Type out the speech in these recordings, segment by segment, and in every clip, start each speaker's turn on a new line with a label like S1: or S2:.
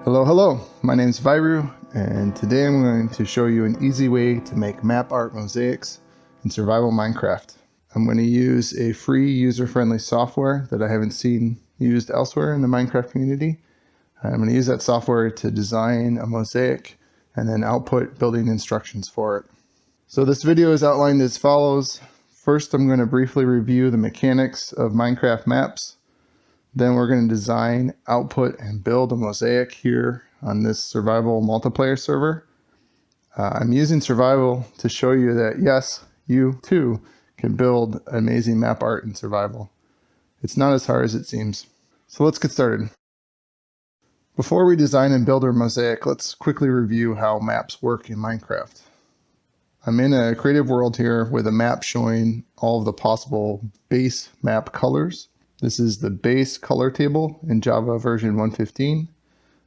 S1: Hello, my name is Viru, and today I'm going to show you an easy way to make map art mosaics in survival Minecraft. I'm going to use a free user-friendly software that I haven't seen used elsewhere in the Minecraft community. I'm going to use that software to design a mosaic and then output building instructions for it. So this video is outlined as follows. First, I'm going to briefly review the mechanics of Minecraft maps. Then we're going to design, output, and build a mosaic here on this survival multiplayer server. I'm using survival to show you that yes, you too can build amazing map art in survival. It's not as hard as it seems. So let's get started. Before we design and build our mosaic, let's quickly review how maps work in Minecraft. I'm in a creative world here with a map showing all of the possible base map colors. This is the base color table in Java version 1.15.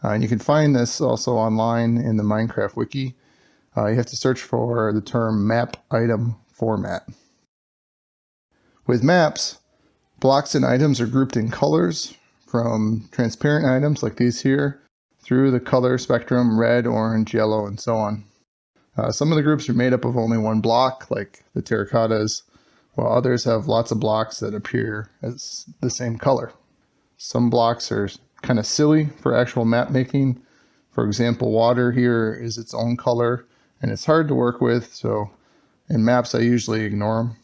S1: And you can find this also online in the Minecraft wiki. You have to search for the term map item format. With maps, blocks and items are grouped in colors from transparent items like these here through the color spectrum, red, orange, yellow, and so on. Some of the groups are made up of only one block, like the terracottas, while others have lots of blocks that appear as the same color. Some blocks are kind of silly for actual map making. For example, water here is its own color and it's hard to work with, so in maps I usually ignore them.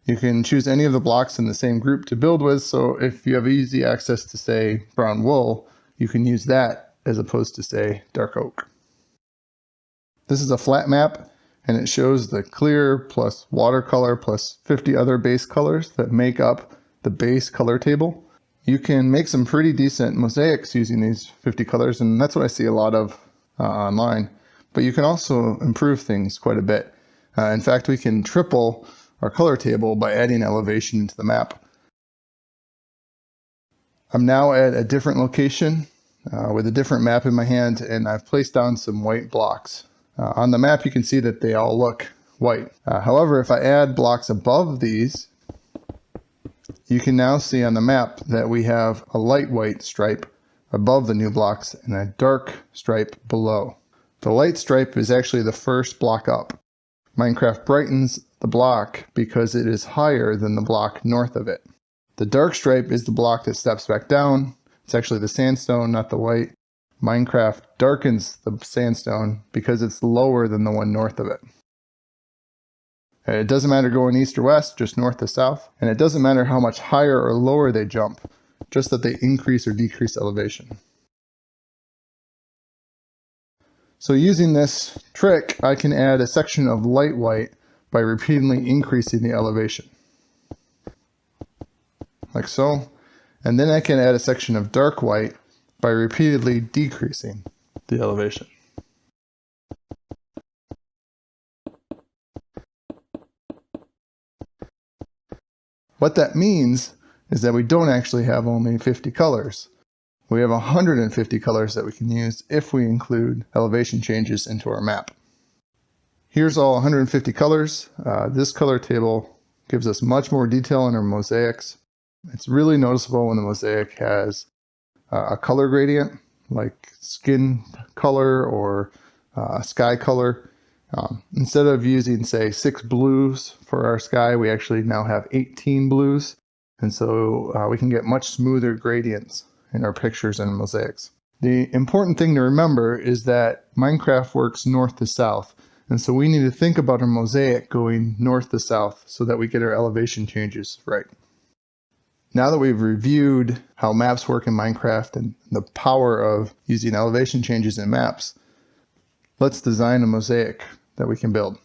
S1: You can choose any of the blocks in the same group to build with, so if you have easy access to, say, brown wool, you can use that as opposed to, say, dark oak. This is a flat map, and it shows the clear plus watercolor plus 50 other base colors that make up the base color table. You can make some pretty decent mosaics using these 50 colors, and that's what I see a lot of online. But you can also improve things quite a bit. In fact, we can triple our color table by adding elevation into the map. I'm now at a different location with a different map in my hand, and I've placed down some white blocks. On the map, you can see that they all look white. However, if I add blocks above these, you can now see on the map that we have a light white stripe above the new blocks and a dark stripe below. The light stripe is actually the first block up. Minecraft brightens the block because it is higher than the block north of it. The dark stripe is the block that steps back down. It's actually the sandstone, not the white. Minecraft darkens the sandstone because it's lower than the one north of it. It doesn't matter going east or west, just north to south. And it doesn't matter how much higher or lower they jump, just that they increase or decrease elevation. So using this trick, I can add a section of light white by repeatedly increasing the elevation. Like so. And then I can add a section of dark white by repeatedly decreasing the elevation. What that means is that we don't actually have only 50 colors. We have 150 colors that we can use if we include elevation changes into our map. Here's all 150 colors. This color table gives us much more detail in our mosaics. It's really noticeable when the mosaic has a color gradient, like skin color or sky color. Instead of using, say, 6 blues for our sky, we actually now have 18 blues. And so we can get much smoother gradients in our pictures and mosaics. The important thing to remember is that Minecraft works north to south. And so we need to think about our mosaic going north to south so that we get our elevation changes right. Now that we've reviewed how maps work in Minecraft and the power of using elevation changes in maps, let's design a mosaic that we can build.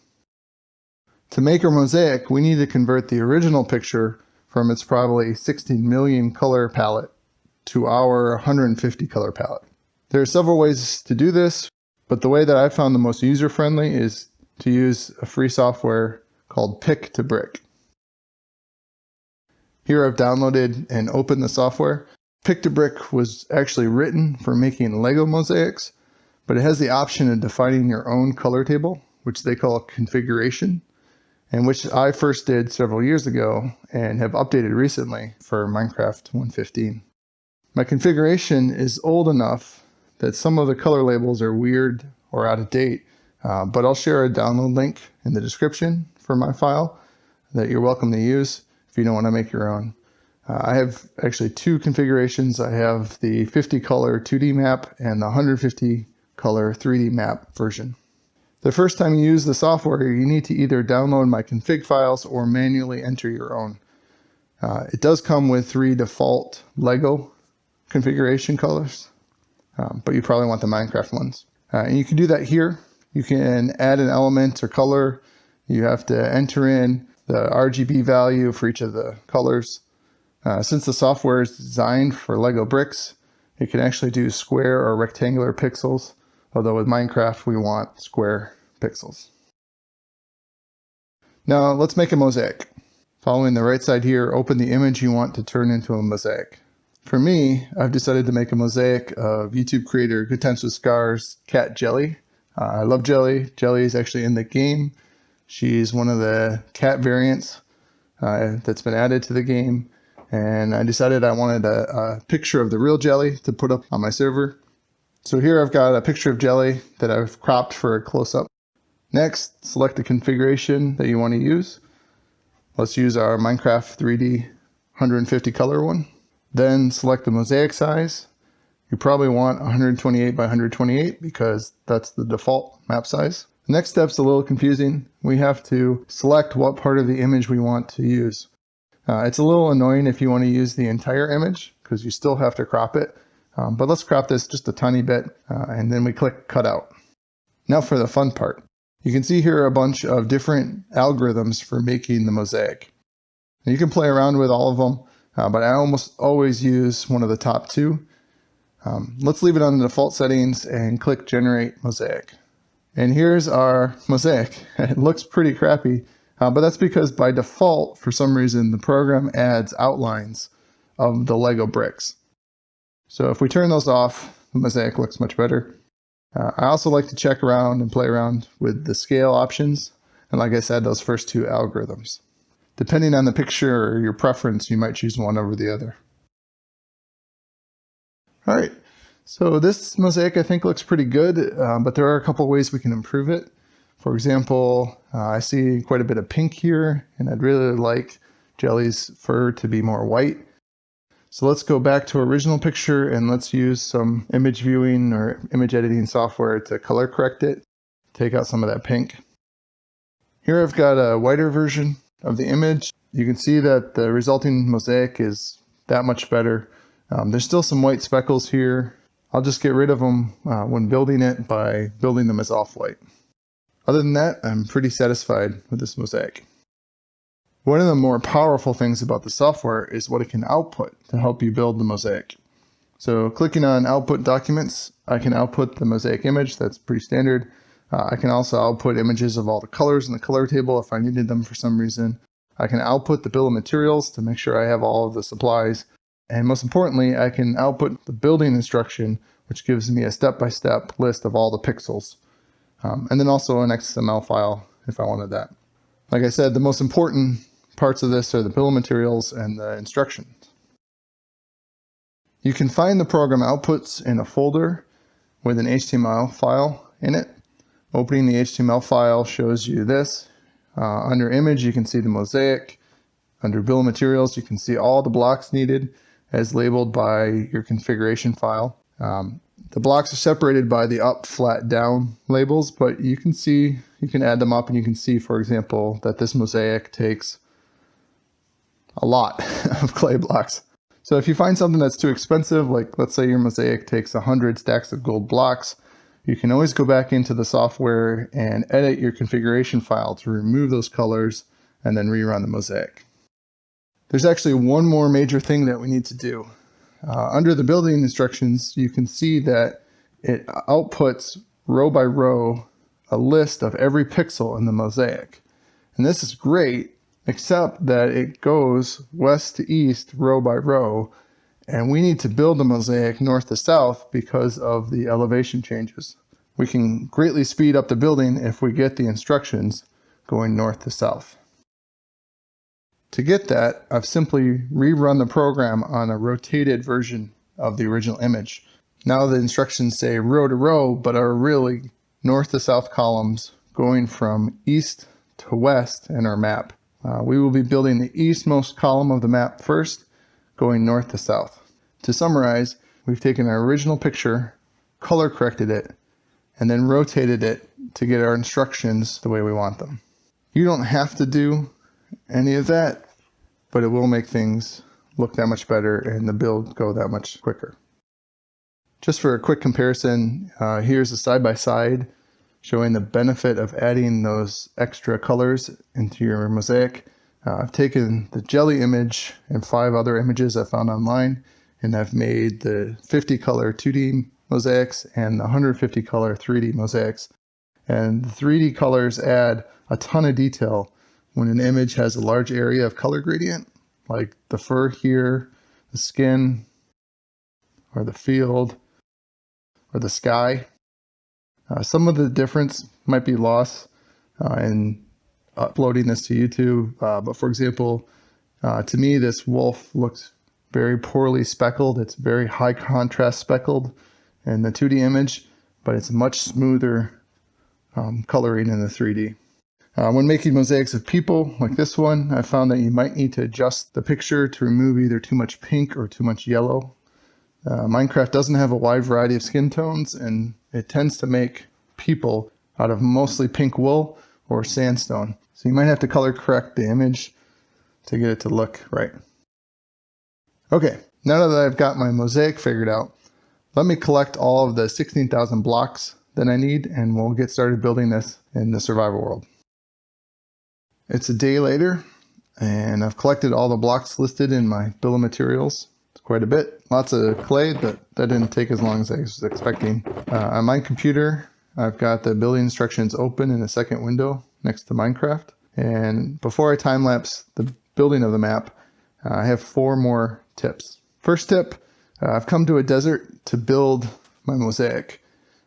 S1: To make our mosaic, we need to convert the original picture from its probably 16 million color palette to our 150 color palette. There are several ways to do this, but the way that I found the most user-friendly is to use a free software called PicToBrick. Here I've downloaded and opened the software. PicToBrick was actually written for making Lego mosaics, but it has the option of defining your own color table, which they call configuration, and which I first did several years ago and have updated recently for Minecraft 1.15. My configuration is old enough that some of the color labels are weird or out of date, but I'll share a download link in the description for my file that you're welcome to use if you don't want to make your own. I have actually two configurations. I have the 50 color 2D map and the 150 color 3D map version. The first time you use the software, you need to either download my config files or manually enter your own. It does come with 3 default Lego configuration colors, but you probably want the Minecraft ones. And you can do that here. You can add an element or color. You have to enter in the RGB value for each of the colors. Since the software is designed for Lego bricks, it can actually do square or rectangular pixels, although with Minecraft we want square pixels. Now let's make a mosaic. Following the right side here, open the image you want to turn into a mosaic. For me, I've decided to make a mosaic of YouTube creator Good Times with Scars cat Jellie. I love Jellie. Jellie is actually in the game. She's one of the cat variants that's been added to the game. And I decided I wanted a picture of the real Jellie to put up on my server. So here I've got a picture of Jellie that I've cropped for a close-up. Next, select the configuration that you want to use. Let's use our Minecraft 3D 150 color one. Then select the mosaic size. You probably want 128 by 128 because that's the default map size. The next step's a little confusing. We have to select what part of the image we want to use. It's a little annoying if you want to use the entire image because you still have to crop it. But let's crop this just a tiny bit and then we click cut out. Now for the fun part. You can see here a bunch of different algorithms for making the mosaic. And you can play around with all of them, but I almost always use one of the top two. Let's leave it on the default settings and click generate mosaic. And here's our mosaic. It looks pretty crappy, but that's because by default, for some reason, the program adds outlines of the Lego bricks. So if we turn those off, the mosaic looks much better. I also like to check around and play around with the scale options. And like I said, those first two algorithms. Depending on the picture or your preference, you might choose one over the other. All right, so this mosaic I think looks pretty good, but there are a couple ways we can improve it. For example, I see quite a bit of pink here, and I'd really like Jellie's fur to be more white. So let's go back to original picture and let's use some image viewing or image editing software to color correct it, take out some of that pink. Here I've got a whiter version of the image. You can see that the resulting mosaic is that much better. There's still some white speckles here. I'll just get rid of them when building it by building them as off-white. Other than that, I'm pretty satisfied with this mosaic. One of the more powerful things about the software is what it can output to help you build the mosaic. So clicking on output documents, I can output the mosaic image. That's pretty standard. I can also output images of all the colors in the color table if I needed them for some reason. I can output the bill of materials to make sure I have all of the supplies. And most importantly, I can output the building instruction, which gives me a step-by-step list of all the pixels. And then also an XML file if I wanted that. Like I said, the most important parts of this are the bill of materials and the instructions. You can find the program outputs in a folder with an HTML file in it. Opening the HTML file shows you this. Under image, you can see the mosaic. Under bill of materials, you can see all the blocks needed as labeled by your configuration file. The blocks are separated by the up, flat, down labels, but you can add them up and you can see, for example, that this mosaic takes a lot of clay blocks. So if you find something that's too expensive, like let's say your mosaic takes 100 stacks of gold blocks, you can always go back into the software and edit your configuration file to remove those colors and then rerun the mosaic. There's actually one more major thing that we need to do. Under the building instructions, you can see that it outputs row by row a list of every pixel in the mosaic. And this is great, except that it goes west to east, row by row, and we need to build the mosaic north to south because of the elevation changes. We can greatly speed up the building if we get the instructions going north to south. To get that, I've simply rerun the program on a rotated version of the original image. Now the instructions say row to row, but are really north to south columns going from east to west in our map. We will be building the eastmost column of the map first, going north to south. To summarize, we've taken our original picture, color corrected it, and then rotated it to get our instructions the way we want them. You don't have to do any of that, but it will make things look that much better and the build go that much quicker. Just for a quick comparison, here's a side-by-side showing the benefit of adding those extra colors into your mosaic. I've taken the Jellie image and 5 other images I found online, and I've made the 50 color 2D mosaics and the 150 color 3D mosaics. And the 3D colors add a ton of detail when an image has a large area of color gradient, like the fur here, the skin, or the field, or the sky. Some of the difference might be lost in uploading this to YouTube, but for example, to me this wolf looks very poorly speckled. It's very high contrast speckled in the 2D image, but it's much smoother coloring in the 3D. When making mosaics of people like this one, I found that you might need to adjust the picture to remove either too much pink or too much yellow. Minecraft doesn't have a wide variety of skin tones, and it tends to make people out of mostly pink wool or sandstone. So you might have to color correct the image to get it to look right. Okay, now that I've got my mosaic figured out, let me collect all of the 16,000 blocks that I need, and we'll get started building this in the survival world. It's a day later, and I've collected all the blocks listed in my bill of materials. It's quite a bit. Lots of clay, but that didn't take as long as I was expecting. On my computer, I've got the building instructions open in a second window next to Minecraft. And before I time-lapse the building of the map, I have 4 more tips. First tip, I've come to a desert to build my mosaic.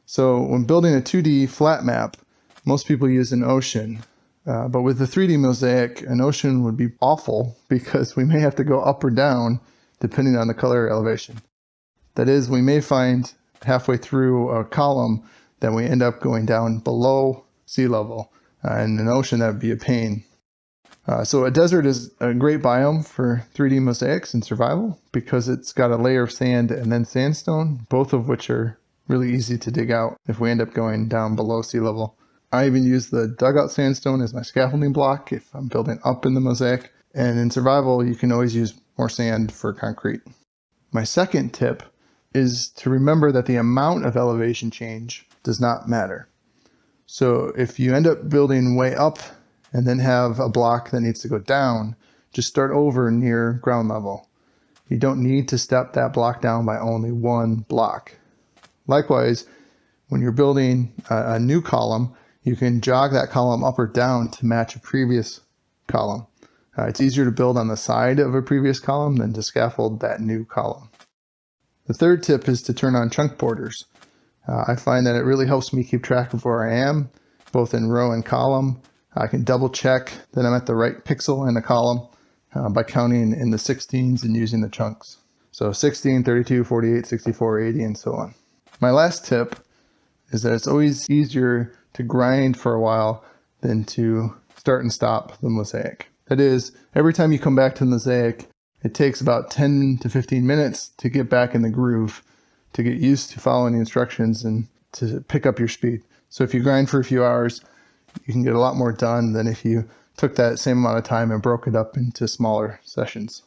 S1: So when building a 2D flat map, most people use an ocean. But with the 3D mosaic, an ocean would be awful because we may have to go up or down depending on the color elevation. That is, we may find halfway through a column that we end up going down below sea level. In an ocean, that would be a pain. So a desert is a great biome for 3D mosaics and survival because it's got a layer of sand and then sandstone, both of which are really easy to dig out if we end up going down below sea level. I even use the dugout sandstone as my scaffolding block if I'm building up in the mosaic. And in survival, you can always use more sand for concrete. My second tip is to remember that the amount of elevation change does not matter. So if you end up building way up and then have a block that needs to go down, just start over near ground level. You don't need to step that block down by only 1 block. Likewise, when you're building a new column, you can jog that column up or down to match a previous column. It's easier to build on the side of a previous column than to scaffold that new column. The third tip is to turn on chunk borders. I find that it really helps me keep track of where I am, both in row and column. I can double check that I'm at the right pixel in a column by counting in the 16s and using the chunks. So 16, 32, 48, 64, 80, and so on. My last tip is that it's always easier to grind for a while than to start and stop the mosaic. That is, every time you come back to the mosaic, it takes about 10 to 15 minutes to get back in the groove, to get used to following the instructions and to pick up your speed. So if you grind for a few hours, you can get a lot more done than if you took that same amount of time and broke it up into smaller sessions.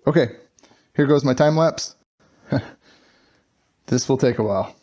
S1: Okay, here goes my time lapse. This will take a while.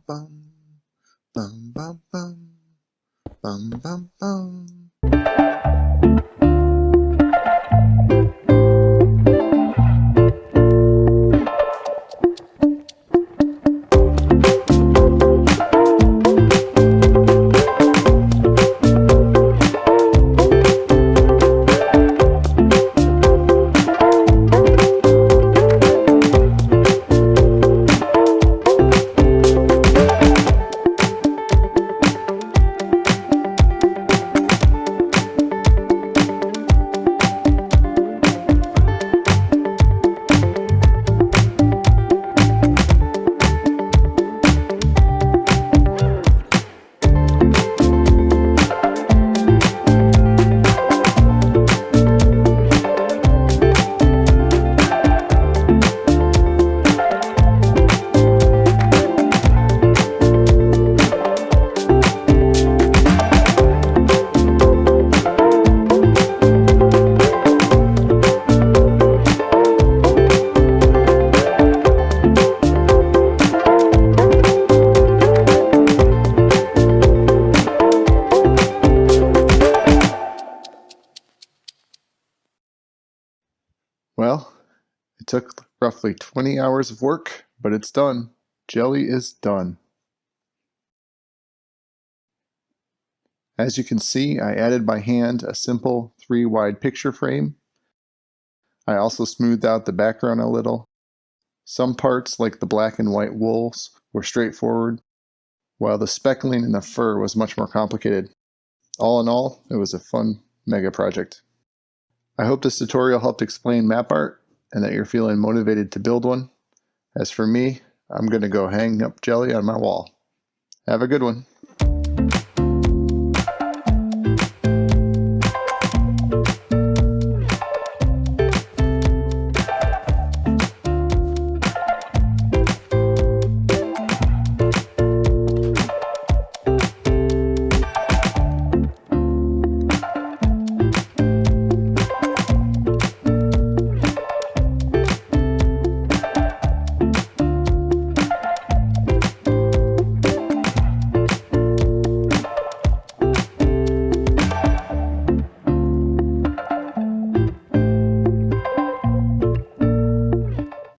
S1: bum. Bum bum bum. Bum bum bum. Well, it took roughly 20 hours of work, but it's done. Jellie is done. As you can see, I added by hand a simple 3-wide picture frame. I also smoothed out the background a little. Some parts, like the black and white wools, were straightforward, while the speckling and the fur was much more complicated. All in all, it was a fun mega project. I hope this tutorial helped explain map art and that you're feeling motivated to build one. As for me, I'm going to go hang up Jellie on my wall. Have a good one.